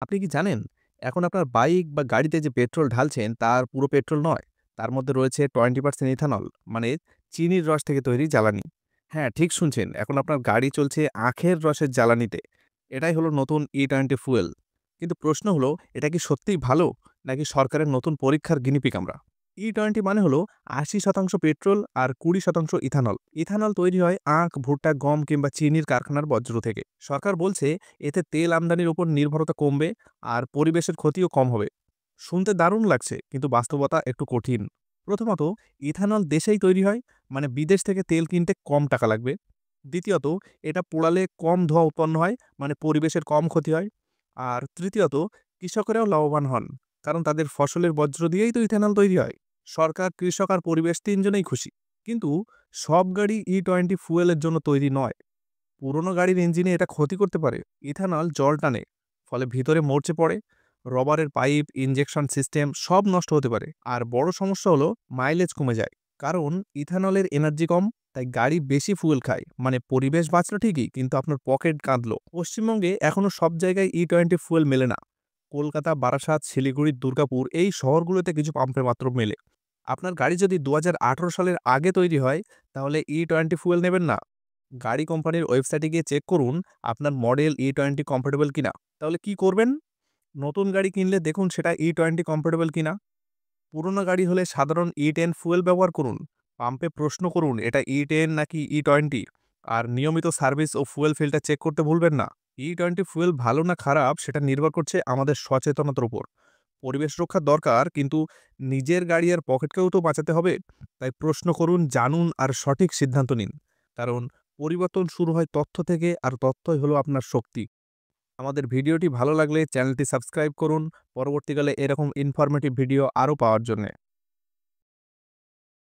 আপনি কি জানেন? এখন আপনার বাইক বা গাড়িতে যে পেট্রোল ঢালছেন, তার পুরো পেট্রোল নয়। তার মধ্যে রয়েছে 20% ইথানল, মানে চিনির রস থেকে তৈরি জ্বালানি। হ্যাঁ, ঠিক শুনছেন। এখন আপনার গাড়ি চলছে আখের রসের জ্বালানিতে। এটাই হলো নতুন E20 ফুয়েল। কিন্তু প্রশ্ন হলো, এটা কি সত্যিই ভালো? নাকি সরকারের নতুন পরীক্ষার গিনিপিগ আমরা? E20 মানে হলো ৮০% পেট্রোল আর ২০% ইথানল। ইথানল তৈরি হয় আখ, ভুট্টা, গম কিংবা চিনির কারখানার বর্জ্য থেকে। সরকার বলছে এতে তেল আমদানির উপর নির্ভরতা কমবে আর পরিবেশের ক্ষতিও কম হবে। শুনতে দারুণ লাগছে, কিন্তু বাস্তবতা একটু কঠিন। প্রথমত, ইথানল দেশেই তৈরি হয়, মানে বিদেশ থেকে তেল কিনতে কম টাকা লাগবে। দ্বিতীয়ত, এটা পোড়ালে কম ধোঁয়া উৎপন্ন হয়, মানে পরিবেশের কম ক্ষতি হয়। আর তৃতীয়ত, কৃষকেরাও লাভবান হন, কারণ তাদের ফসলের বর্জ্য দিয়েই তো ইথানল তৈরি হয়। সরকার, কৃষক আর পরিবেশ তিনজনেই খুশি। কিন্তু সব গাড়ি E20 ফুয়েলের জন্য তৈরি নয়। পুরোনো গাড়ির ইঞ্জিনে এটা ক্ষতি করতে পারে। ইথানল জল টানে, ফলে ভিতরে মরচে পড়ে। রবারের পাইপ, ইনজেকশন সিস্টেম সব নষ্ট হতে পারে। আর বড় সমস্যা হলো মাইলেজ কমে যায়, কারণ ইথানলের এনার্জি কম। তাই গাড়ি বেশি ফুয়েল খায়, মানে পরিবেশ বাঁচলো ঠিকই, কিন্তু আপনার পকেট কাঁদলো। পশ্চিমবঙ্গে এখনো সব জায়গায় E20 ফুয়েল মেলে না। কলকাতা, বারাসাত, শিলিগুড়ি, দুর্গাপুর এই শহরগুলোতে কিছু পাম্পে মাত্র মেলে। আপনার গাড়ি যদি ২০১৮ সালের আগে তৈরি হয়, তাহলে E20 ফুয়েল নেবেন না। গাড়ি কোম্পানির ওয়েবসাইটে গিয়ে চেক করুন আপনার মডেল E20 কম্প্যাটেবল কিনা। তাহলে কি করবেন? নতুন গাড়ি কিনলে দেখুন সেটা E20 কম্প্যাটেবল কিনা। পুরোনো গাড়ি হলে সাধারণ E10 ফুয়েল ব্যবহার করুন। পাম্পে প্রশ্ন করুন এটা E10 নাকি E20। আর নিয়মিত সার্ভিস ও ফুয়েল ফিল্টার চেক করতে ভুলবেন না। E20 ফুয়েল ভালো না খারাপ সেটা নির্ভর করছে আমাদের সচেতনতার উপর। পরিবেশ রক্ষা দরকার, কিন্তু নিজের গাড়ি আর পকেটকেও তো বাঁচাতে হবে। তাই প্রশ্ন করুন, জানুন আর সঠিক সিদ্ধান্ত নিন। কারণ পরিবর্তন শুরু হয় তথ্য থেকে, আর তথ্যই হলো আপনার শক্তি। আমাদের ভিডিওটি ভালো লাগলে চ্যানেলটি সাবস্ক্রাইব করুন, পরবর্তীকালে এরকম ইনফরমেটিভ ভিডিও আরও পাওয়ার জন্যে।